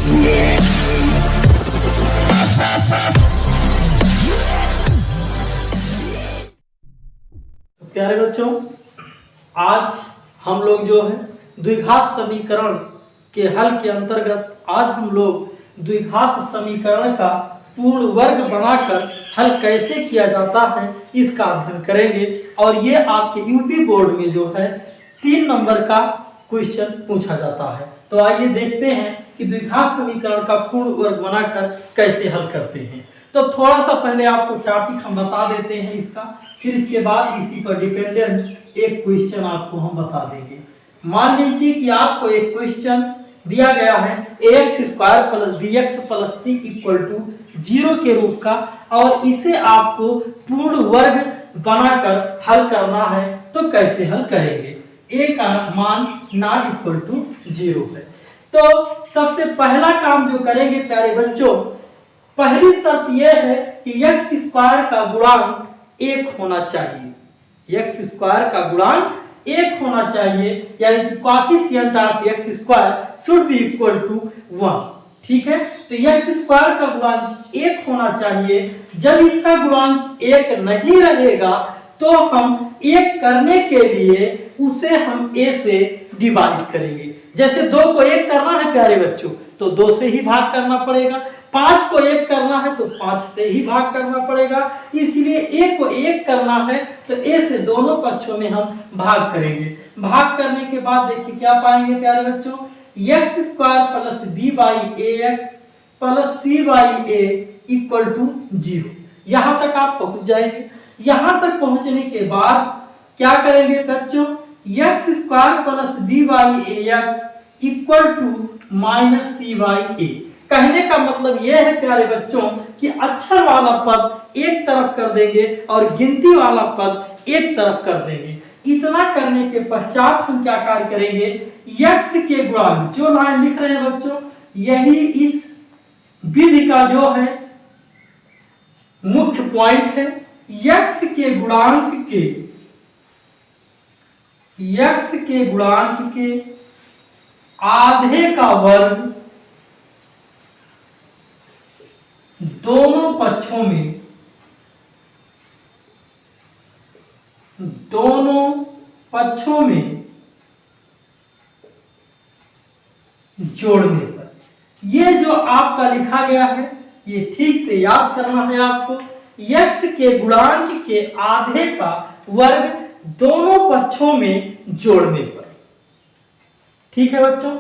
प्यारे बच्चों, आज हम लोग जो है द्विघात समीकरण के हल के अंतर्गत आज हम लोग द्विघात समीकरण का पूर्ण वर्ग बनाकर हल कैसे किया जाता है इसका अध्ययन करेंगे। और ये आपके यूपी बोर्ड में जो है 3 नंबर का क्वेश्चन पूछा जाता है। तो आइए देखते हैं कि द्विघात समीकरण का पूर्ण वर्ग बनाकर कैसे हल करते हैं। तो थोड़ा सा पहले आपको टॉपिक हम बता देते हैं इसका, फिर इसके बाद इसी पर डिपेंडेंट एक क्वेश्चन आपको हम बता देंगे। मान लीजिए कि आपको एक क्वेश्चन दिया गया है ax² + bx + c = 0 के रूप का, और इसे आपको पूर्ण वर्ग बनाकर हल करना है। तो कैसे हल करेंगे? a का मान ≠ 0 है। तो सबसे पहला काम जो करेंगे प्यारे बच्चों, पहली शर्त यह है कि x² का गुणांक 1 होना चाहिए। x² का गुणांक 1 होना चाहिए, यानी कि coefficient of x² should be equal to 1। ठीक है, तो x² का गुणांक 1 होना चाहिए। जब इसका गुणांक 1 नहीं रहेगा तो हम 1 करने के लिए उसे हम a से डिवाइड करेंगे। जैसे 2 को 1 करना है प्यारे बच्चों, तो 2 से ही भाग करना पड़ेगा। 5 को 1 करना है तो 5 से ही भाग करना पड़ेगा। इसलिए a को 1 करना है तो a से दोनों पक्षों में हम भाग करेंगे। भाग करने के बाद देखिए क्या पाएंगे प्यारे बच्चों, x² + b/ax + c/a = 0। यहां तक आप पहुंच जाएंगे। यहां तक पहुंचने के बाद क्या करेंगे बच्चों, x² + b/ax = -c/a। कहने का मतलब यह है प्यारे बच्चों कि अक्षर वाला पद एक तरफ कर देंगे और गिनती वाला पद एक तरफ कर देंगे। इतना करने के पश्चात हम क्या कार्य करेंगे, x के गुणांक, जो लाइन लिख रहे हैं बच्चों, यही इस विधि का जो है मुख्य पॉइंट है। x के गुणांक के आधे का वर्ग दोनों पक्षों में जोड़ने पर, ये जो आपका लिखा गया है ये ठीक से याद करना है आपको। x के गुणांक के आधे का वर्ग दोनों पक्षों में जोड़ने पर। ठीक है बच्चों,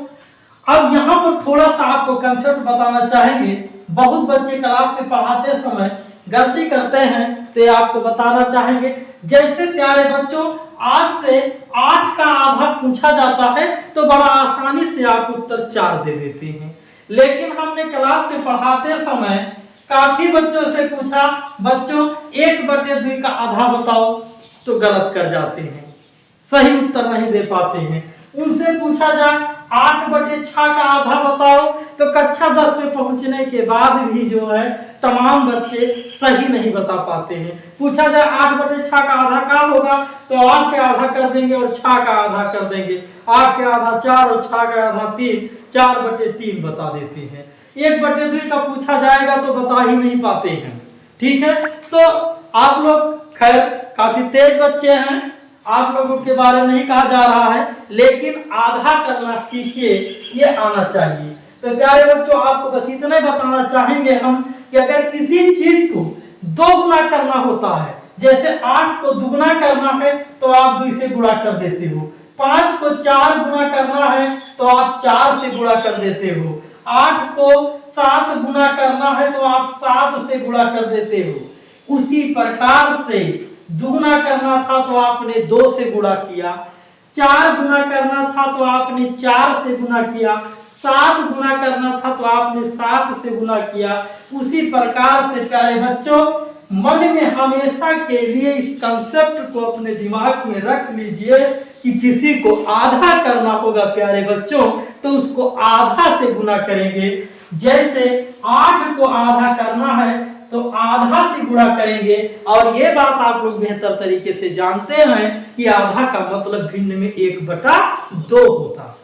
अब यहां पर थोड़ा सा आपको कंसेप्ट बताना चाहेंगे। बहुत बच्चे क्लास में पढ़ाते समय गलती करते हैं, तो आपको बताना चाहेंगे। जैसे प्यारे बच्चों 8 से 8 का आधा पूछा जाता है तो बड़ा आसानी से आप उत्तर 4 दे देते हैं। लेकिन हमने क्लास में पढ़ाते समय काफी बच्चों से पूछा, बच्चों 1/2 का आधा बताओ, तो गलत कर जाते हैं, सही उत्तर नहीं दे पाते हैं। उनसे पूछा जाए 8/6 का आधा बताओ, तो कक्षा 10 में पहुंचने के बाद भी जो है तमाम बच्चे सही नहीं बता पाते हैं। पूछा जाए 8/6 का आधा क्या होगा, तो 8 का आधा कर देंगे और 6 का आधा कर देंगे। 8 का आधा 4 और 6 का आधा 3, 4/3 बता देते हैं। 1/2 का पूछा जाएगा तो बता ही नहीं पाते हैं। ठीक है, तो आप लोग खैर काफी तेज बच्चे हैं, आप लोगों के बारे में नहीं कहा जा रहा है, लेकिन आधा करना सीखिए, ये आना चाहिए। तो प्यारे बच्चों आपको बस इतना बताना चाहेंगे हम कि अगर किसी चीज को 2 गुना करना होता है, जैसे 8 को दुगुना करना है तो आप 2 से गुणा कर देते हो। 5 को 4 गुना करना है तो आप 4 से गुणा कर देते हो। 8 को 7 गुना करना है तो आप 7 से गुणा कर देते हो। उसी प्रकार से दुगुना करना था तो आपने 2 से गुणा किया, 4 गुना करना था तो आपने 4 से गुणा किया, 7 गुना करना था तो आपने 7 से गुणा किया। उसी प्रकार से प्यारे बच्चों मन में हमेशा के लिए इस कंसेप्ट को अपने दिमाग में रख लीजिए कि किसी को आधा करना होगा प्यारे बच्चों तो उसको आधा से गुना करेंगे। जैसे 8 को आधा करना है तो आधा से गुणा करेंगे। और ये बात आप लोग बेहतर तरीके से जानते हैं कि आधा का मतलब भिन्न में 1/2 होता है।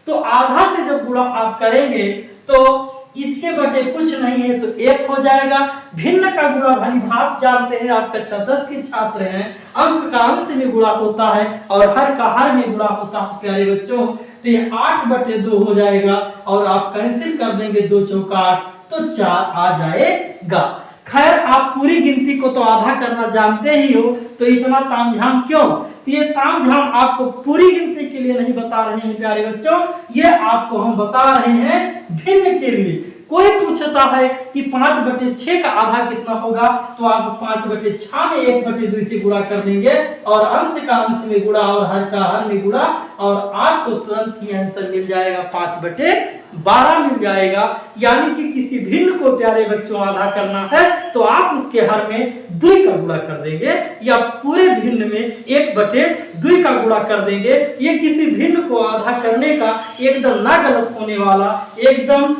तो आधा से जब गुणा आप करेंगे तो इसके बटे कुछ नहीं है तो 1 हो जाएगा। भिन्न का गुणा भाई भाग जानते हैं, आप कक्षा 10 के छात्र हैं, अंश का अंश में गुणा होता है और हर का हर में गुणा होता है प्यारे बच्चों। तो ये 8/2 हो जाएगा और आप कैंसिल कर देंगे, 2 चौका 8 तो 4 आ जाएगा। खैर आप पूरी गिनती को तो आधा करना जानते ही हो, तो इतना तामझाम क्यों? तो ये तामझाम आपको पूरी गिनती के लिए नहीं बता रहे हैं प्यारे बच्चों, ये आपको हम बता रहे हैं भिन्न के लिए। कोई पूछता है कि 5/6 का आधा कितना होगा, तो आप 5/6 में 1/2 से गुणा कर देंगे और अंश का अंश में गुणा और हर का हर में गुणा और आपको तुरंत ही आंसर मिल जाएगा, 5/12 मिल जाएगा। यानी कि किसी भिन्न को प्यारे बच्चों आधा करना है तो आप उसके हर में 2 का गुणा कर देंगे या पूरे भिन्न में 1/2 का गुणा कर देंगे। ये किसी भिन्न को आधा करने का एकदम ना गलत होने वाला एकदम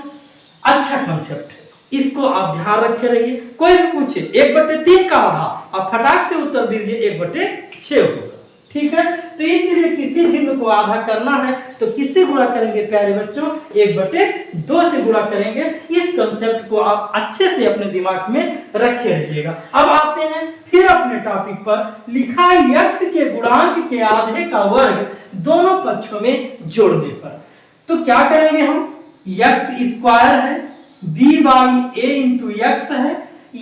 अच्छा कंसेप्ट है, इसको आप ध्यान रखे रहिए। कोई भी पूछे 1/3 का आधा, आप फटाक से उत्तर दीजिए 1/6 होगा, ठीक है। तो इसलिए किसी भिन्न को आधा करना है तो किससे गुणा करेंगे प्यारे बच्चों, 1/2 से गुणा करेंगे। इस कंसेप्ट को आप अच्छे से अपने दिमाग में रखे रहिएगा। अब आते हैं फिर अपने टॉपिक पर, लिखा x के गुणांक के आधे का वर्ग दोनों पक्षों में जोड़ने पर। तो क्या करेंगे हम, x² है, b/a इंटू x है,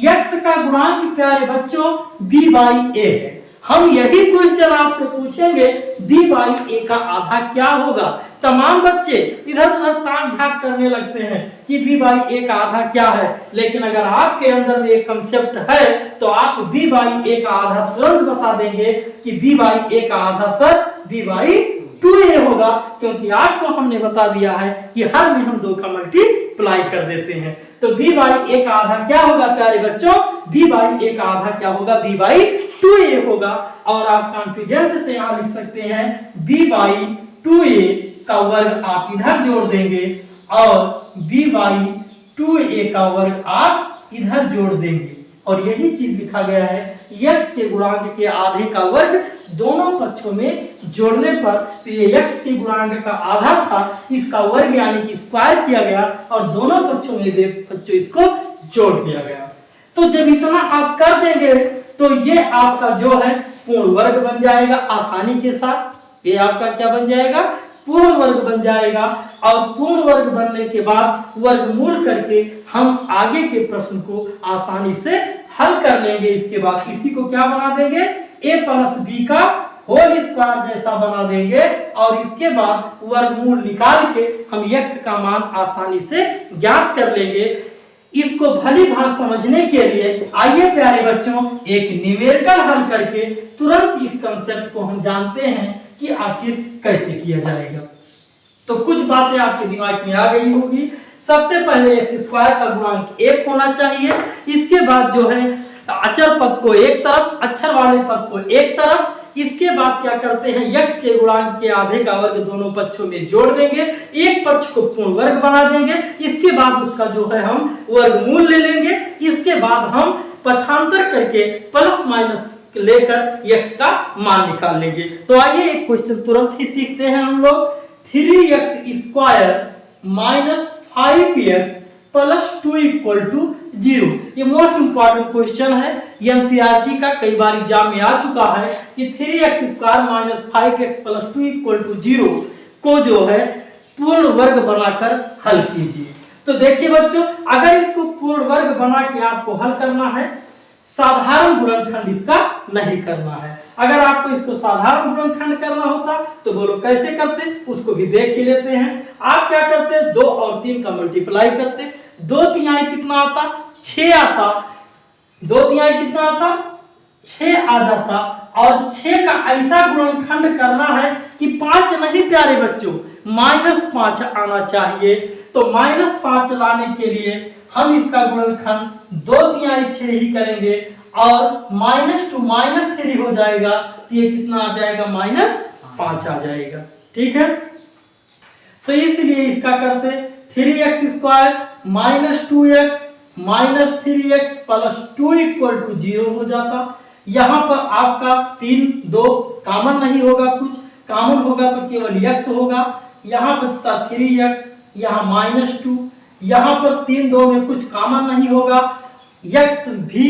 x का गुणांक प्यारे बच्चों b/a है। हम यही क्वेश्चन आपसे पूछेंगे b/a का आधा क्या होगा। तमाम बच्चे इधर उधर ताक झाक करने लगते हैं कि b/a का आधा क्या है, लेकिन अगर आपके अंदर में एक कंसेप्ट है तो आप b/a का आधा तुरंत बता देंगे कि b/a का आधा सर b/2a होगा, क्योंकि आपको हमने बता दिया है कि हर में हम 2 का मल्टीप्लाई कर देते हैं। तो b/a का आधा क्या होगा प्यारे बच्चों, b/a का आधा क्या होगा, b/2a होगा। और आप कॉन्फिडेंस से यहाँ लिख सकते हैं b/2a का वर्ग आप इधर जोड़ देंगे और b/2a का वर्ग आप इधर जोड़ देंगे और यही चीज लिखा गया है, x के गुणांक के आधे का वर्ग दोनों पक्षों में जोड़ने पर। तो ये x के गुणांक का आधा था, इसका वर्ग यानी कि स्क्वायर किया गया और दोनों पक्षों में बच्चों इसको जोड़ दिया गया। तो जब इतना आप कर देंगे तो ये आपका जो है पूर्ण वर्ग बन जाएगा आसानी के साथ। ये आपका क्या बन जाएगा, पूर्ण वर्ग बन जाएगा। और पूर्ण वर्ग बनने के बाद वर्गमूल करके हम आगे के प्रश्न को आसानी से हल कर लेंगे। इसके बाद इसी को क्या बना देंगे, a + b का होल स्क्वायर जैसा बना देंगे और इसके बाद वर्गमूल निकाल के हम x का मान आसानी से ज्ञात कर लेंगे। इसको भली भांति समझने के लिए आइए प्यारे बच्चों एक न्यूमेरिकल हल करके तुरंत इस कंसेप्ट को हम जानते हैं कि आखिर कैसे किया जाएगा। तो कुछ बातें आपके दिमाग में आ गई होगी। सबसे पहले x² का गुणांक 1 होना चाहिए। इसके बाद जो है अचर पद को एक तरफ, अक्षर वाले पद को एक तरफ। इसके बाद क्या करते हैं, x के गुणांक के आधे का वर्ग दोनों पक्षों में जोड़ देंगे, एक पक्ष को पूर्ण वर्ग बना देंगे। इसके बाद उसका जो है हम वर्गमूल ले लेंगे। इसके बाद हम पक्षांतर करके प्लस माइनस लेकर x का मान निकाल लेंगे। तो आइए एक क्वेश्चन तुरंत ही सीखते हैं हम लोग। 3x² - 5x + 2 = 0। ये मोस्ट इंपॉर्टेंट क्वेश्चन है, एनसीईआरटी का कई बार एग्जाम में आ चुका है कि 3x² - 5x + 2 = 0 को जो है पूर्ण वर्ग बनाकर हल कीजिए। तो देखिए बच्चों, अगर इसको पूर्ण वर्ग बना के आपको हल करना है, साधारण गुणनखंड इसका नहीं करना है। अगर आपको इसको साधारण गुणनखंड करना होता तो बोलो कैसे करते, उसको भी देख के लेते हैं। आप क्या करते, 2 और 3 का मल्टीप्लाई करते। 2 तिहाई कितना आता, 6 आता। 2 तिहाई कितना आता, 6 आ जाता। और 6 का ऐसा गुणनखंड करना है कि 5 नहीं प्यारे बच्चों, -5 आना चाहिए। तो -5 लाने के लिए हम इसका गुणनखंड 2 तिहाई 6 ही करेंगे और -2 -3 हो जाएगा। तो ये कितना आ जाएगा, -5 आ जाएगा। ठीक है, तो इसलिए इसका करते 3x² - 2x - 3x + 2 = 0 हो जाता। यहाँ पर आपका 3 2 कॉमन नहीं होगा, कुछ कॉमन होगा तो केवल x होगा। यहाँ बचता 3x, यहाँ -2, यहाँ पर 3 2 में कुछ कॉमन नहीं होगा, x भी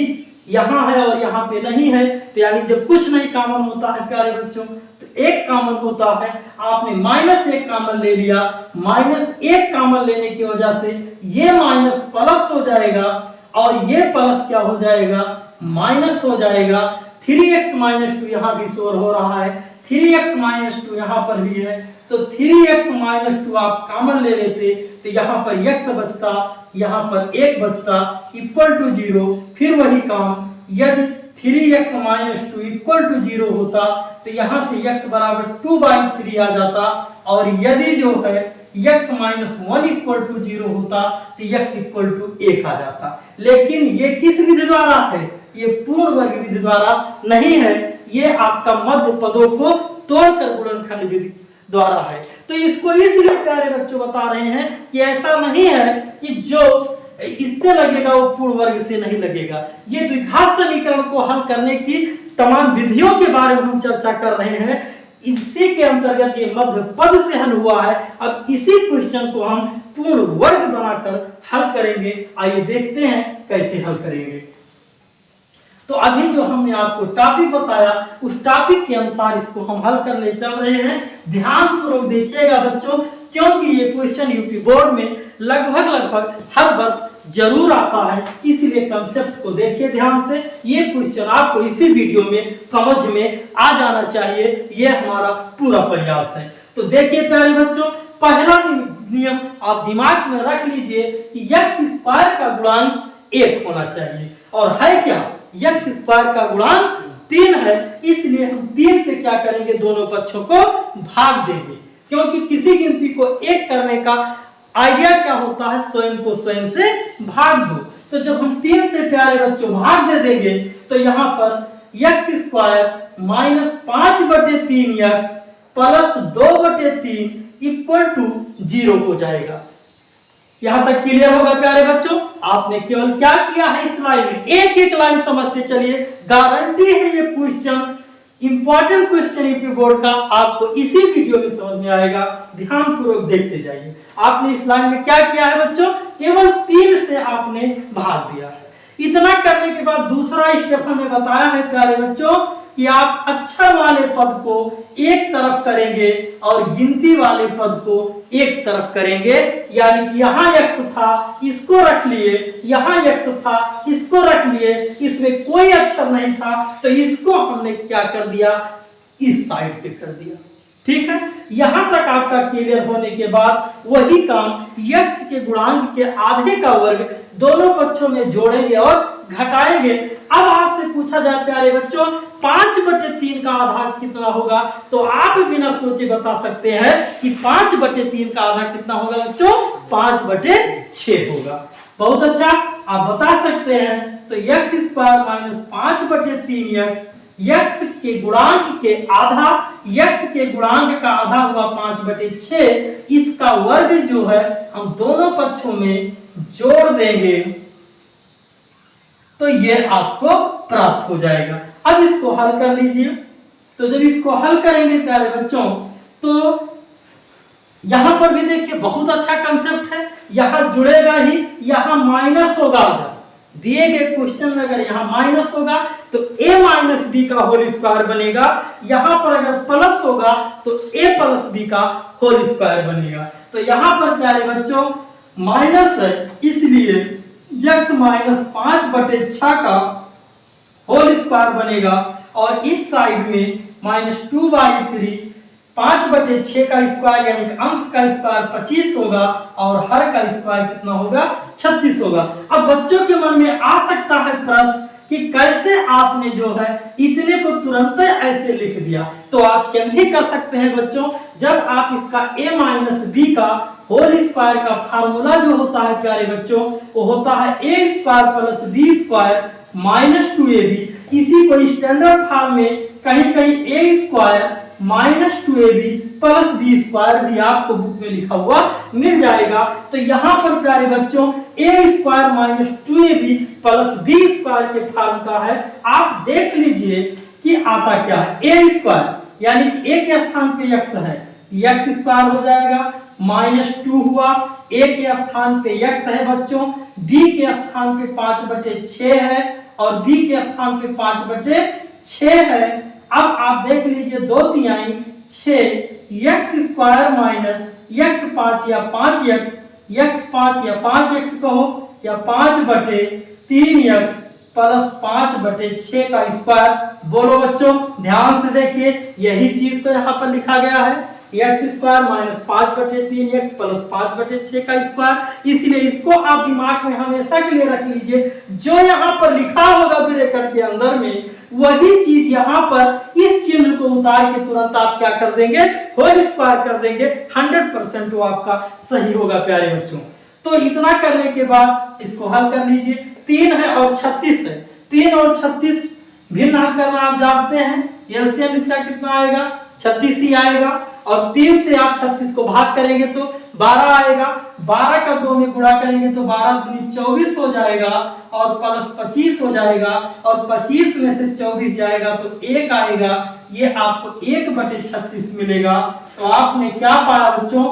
यहाँ है और यहाँ पे नहीं है, तो यानी जब कुछ नहीं कॉमन होता है प्यारे बच्चों तो एक कॉमन होता है। आपने -1 कॉमन ले लिया, -1 कॉमन लेने की वजह से ये माइनस प्लस हो जाएगा और ये प्लस क्या हो जाएगा, माइनस हो जाएगा। 3x - 2 यहाँ भी शोर हो रहा है, 3x - 2 यहाँ पर भी है, तो 3x - 2 आप कॉमन ले लेते तो यहाँ पर x बचता, यहाँ पर 1 बचता, इक्वल टू 0। फिर वही काम, यदि 3x - 2 इक्वल टू 0 होता तो यहाँ से x बराबर 2/3 आ जाता, और यदि जो है x - 1 इक्वल टू 0 होता तो x इक्वल टू 1 आ जाता। लेकिन ये किस विधि द्वारा है, ये पूर्ण वर्ग विधि द्वारा नहीं है, ये आपका मध्य पदों को तोड़कर गुणनखंड विधि द्वारा है। तो इसको इसलिए प्यारे बच्चों बता रहे हैं कि ऐसा नहीं है कि जो इससे लगेगा वो पूर्ण वर्ग से नहीं लगेगा। ये द्विघात समीकरण को हल करने की तमाम विधियों के बारे में हम चर्चा कर रहे हैं, इसी के अंतर्गत ये मध्य पद से हल हुआ है। अब इसी क्वेश्चन को हम पूर्ण वर्ग बनाकर हल करेंगे। आइए देखते हैं कैसे हल करेंगे। तो अभी जो हमने आपको टॉपिक बताया उस टॉपिक के अनुसार इसको हम हल करने चल रहे हैं। ध्यानपूर्वक देखिएगा बच्चों, क्योंकि ये क्वेश्चन यूपी बोर्ड में लगभग हर वर्ष जरूर आता है, इसलिए कंसेप्ट को देखिए ध्यान से। ये क्वेश्चन आपको इसी वीडियो में समझ में आ जाना चाहिए, ये हमारा पूरा प्रयास है। तो देखिए प्यारे बच्चों, पहला नियम आप दिमाग में रख लीजिए कि x² का गुणांक 1 होना चाहिए, और है क्या, x² का गुणांक 3 है, इसलिए हम 3 से क्या करेंगे, दोनों पक्षों को भाग देंगे। क्योंकि किसी गिनती को 1 करने का आइडिया क्या होता है, स्वयं को स्वयं से भाग दो। तो जब हम 3 से प्यारे बच्चों भाग दे देंगे तो यहाँ पर x² -5/3x plus 2/3 equal to 0 हो जाएगा। यहां तक क्लियर होगा प्यारे बच्चों। आपने केवल क्या किया है, इस लाइन में एक एक लाइन समझते चलिए, गारंटी है ये question important question UP board का आपको इसी वीडियो में समझ में आएगा। ध्यानपूर्वक देखते जाइए। आपने इस लाइन में क्या किया है बच्चों, केवल 3 से आपने भाग दिया है। इतना करने के बाद दूसरा स्टेप हमें बताया है प्यारे बच्चों कि आप अक्षर वाले पद को एक तरफ करेंगे और गिनती वाले पद को एक तरफ करेंगे। यानी कि यहाँ x था, इसको रख लिए, यहाँ x था, इसको रख लिए, इसमें कोई अक्षर नहीं था तो इसको हमने क्या कर दिया, इस साइड पे कर दिया। ठीक है, यहां तक आपका क्लियर होने के बाद वही काम x के गुणांक के आधे का वर्ग दोनों पक्षों में जोड़ेंगे और घटाएंगे। अब आपसे पूछा जाए प्यारे बच्चों 5/3 का आधा कितना होगा, तो आप बिना सोचे बता सकते हैं कि 5/3 का आधा कितना होगा बच्चों, 5/6 होगा। बहुत अच्छा, आप बता सकते हैं। तो x² -5/3x, x के गुणांक के आधा, x के गुणांक का आधा हुआ 5/6, इसका वर्ग जो है हम दोनों पक्षों में जोड़ देंगे तो ये आपको प्राप्त हो जाएगा। अब इसको हल कर लीजिए। तो जब इसको हल करेंगे प्यारे बच्चों तो यहां पर भी देखिए बहुत अच्छा कंसेप्ट है, यहां जुड़ेगा ही, यहां माइनस होगा। दिए गए क्वेश्चन में अगर यहाँ माइनस होगा तो a - b का होल स्क्वायर बनेगा, यहाँ पर अगर प्लस होगा तो a + b का होल स्क्वायर बनेगा। तो यहाँ पर प्यारे बच्चों माइनस है, इसलिए x - 5/6 का होल स्क्वायर बनेगा, और इस साइड में -2/3 5/6 का स्क्वायर यानी अंश का स्क्वायर 25 होगा और हर का स्क्वायर कितना होगा, 36 होगा। अब बच्चों के मन में आ सकता है प्रश्न कि कैसे आपने जो है इतने को तुरंत ऐसे लिख दिया। तो आप भी कर सकते हैं बच्चों, जब आप इसका a - b का होल स्क्वायर का फार्मूला जो होता है प्यारे बच्चों वो होता है a² + b² - 2ab। इसी को स्टैंडर्ड फॉर्म में कहीं कहीं a² -2ab + b² भी आपको बुक में लिखा हुआ मिल जाएगा। तो यहाँ पर प्यारे बच्चों a² -2ab + b² के फॉर्म का है। आप देख लीजिए कि आता क्या है, a² यानी कि a के स्थान पे x है, x² हो जाएगा, -2 हुआ, A के स्थान पे x है बच्चों, B के स्थान पे 5/6 है और B के स्थान पे 5/6 है। अब आप देख लीजिए 2 तिहाई 6, x² माइनस x5 या 5x, x5 या 5x कहो या 5/3x प्लस 5/6 का स्क्वायर। बोलो बच्चों, ध्यान से देखिए, यही चीज तो यहाँ पर लिखा गया है, x² माइनस 5/3x प्लस 5/6 का स्क्वायर। इसलिए इसको आप दिमाग में हमेशा के लिए रख लीजिए, जो यहाँ पर लिखा होगा ब्रैकेट के अंदर में वही चीज यहाँ पर इस चिन्ह को उतार के तुरंत आप क्या कर देंगे, होल स्क्वायर कर देंगे। 100% वो आपका सही होगा प्यारे बच्चों। तो इतना करने के बाद इसको हल कर लीजिए। 3 है और 36 है, 3 और 36 भिन्न हल करना आप जानते हैं। एलसीएम इसका कितना आएगा, 36 ही आएगा। और 3 से आप 36 को भाग करेंगे तो 12 आएगा। 12 का 2 में गुणा करेंगे तो 12 दूनी 24 हो जाएगा और प्लस 25 हो जाएगा और 25 में से 24 जाएगा तो 1 आएगा। ये आपको 1/36 मिलेगा। तो आपने क्या पाया बच्चों,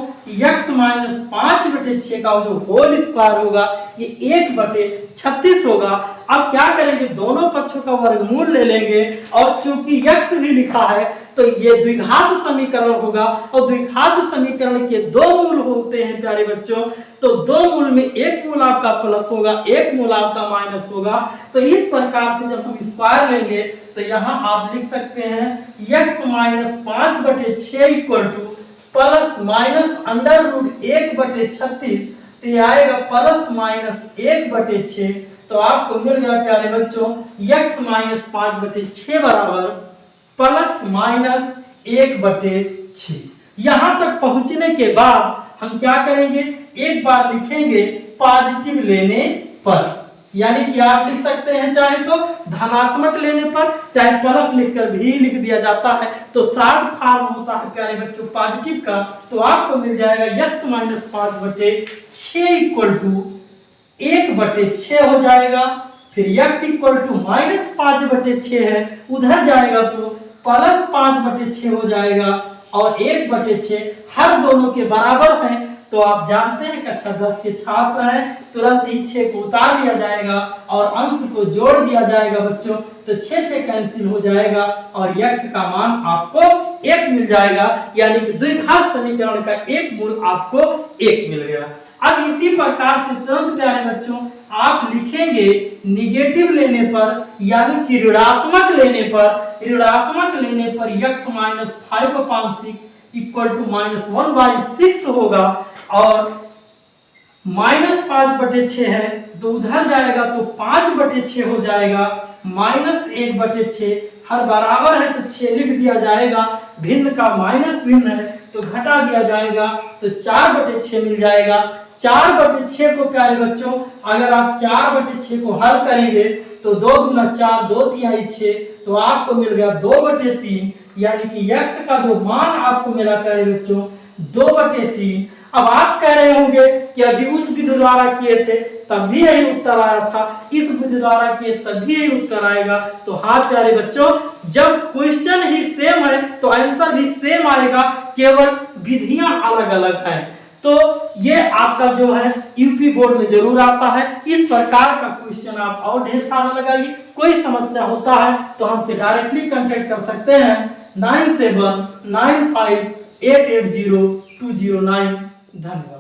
x माइनस 5/6 का जो होल स्क्वायर होगा ये 1/36 होगा। अब क्या करेंगे, दोनों पक्षों का वर्गमूल ले लेंगे और चूंकि x भी लिखा है तो ये द्विघात समीकरण होगा और द्विघात समीकरण के 2 मूल होते हैं प्यारे बच्चों। तो 2 मूल में एक मूल आपका प्लस होगा, एक मूल आपका माइनस होगा। तो इस प्रकार से जब हम स्क्वायर लेंगे तो यहाँ आप लिख सकते हैं x minus 5/6 equal two plus minus √1/36, तो आएगा प्लस माइनस 1/6। तो आपको मिल गया प्यारे बच्चों x माइनस 5/6 बराबर प्लस माइनस 1/6। यहां तक पहुंचने के बाद हम क्या करेंगे, एक बार लिखेंगे पॉजिटिव लेने पर, यानी कि आप लिख सकते हैं चाहे तो धनात्मक लेने पर, चाहे प्लस लिखकर भी लिख दिया जाता है। तो शॉर्ट फॉर्म होता है प्यारे बच्चों पॉजिटिव का। तो आपको मिल जाएगा x माइनस 5/6 इक्वल टू 1/6 हो जाएगा। फिर x इक्वल टू माइनस 5/6 है, उधर जाएगा तो प्लस 5/6 हो जाएगा और 1/6 हर दोनों के बराबर है। तो आप जानते हैं कक्षा 10 के छात्र हैं, तुरंत ही 6 को उतार लिया जाएगा और अंश को जोड़ दिया जाएगा बच्चों। तो 6 कैंसिल हो जाएगा और x का मान आपको 1 मिल जाएगा, यानी कि द्विघात समीकरण का एक मूल आपको 1 मिल गया। अब इसी प्रकार से तुरंत प्यारे बच्चों आप लिखेंगे निगेटिव लेने पर, यानी कि ऋणात्मक लेने पर x माइनस 5/6 इक्वल टू -1/6 होगा और माइनस 5/6 है तो उधर जाएगा तो 5/6 हो जाएगा, माइनस 1/6 हर बराबर है तो 6 लिख दिया जाएगा, भिन्न का माइनस भिन्न है तो घटा दिया जाएगा तो 4/6 मिल जाएगा। 4/6 को प्यारे बच्चों अगर आप 4/6 को हल करेंगे तो 2 दूना 4, 2 तिहाई 6, तो आपको मिल गया 2/3, यानी कि x का जो मान आपको मिला प्यारे बच्चों 2/3। अब आप कह रहे होंगे कि अभी उस विधि द्वारा किए थे तब भी यही उत्तर आया था, इस विधि द्वारा किए तब भी यही उत्तर आएगा। तो हाँ प्यारे बच्चों, जब क्वेश्चन ही सेम है तो आंसर भी सेम आएगा, केवल विधियां अलग अलग हैं। तो ये आपका जो है यूपी बोर्ड में जरूर आता है। इस प्रकार का क्वेश्चन आप और ढेर सारा लगाइए। कोई समस्या होता है तो हमसे डायरेक्टली कांटेक्ट कर सकते हैं 9795880209। धन्यवाद।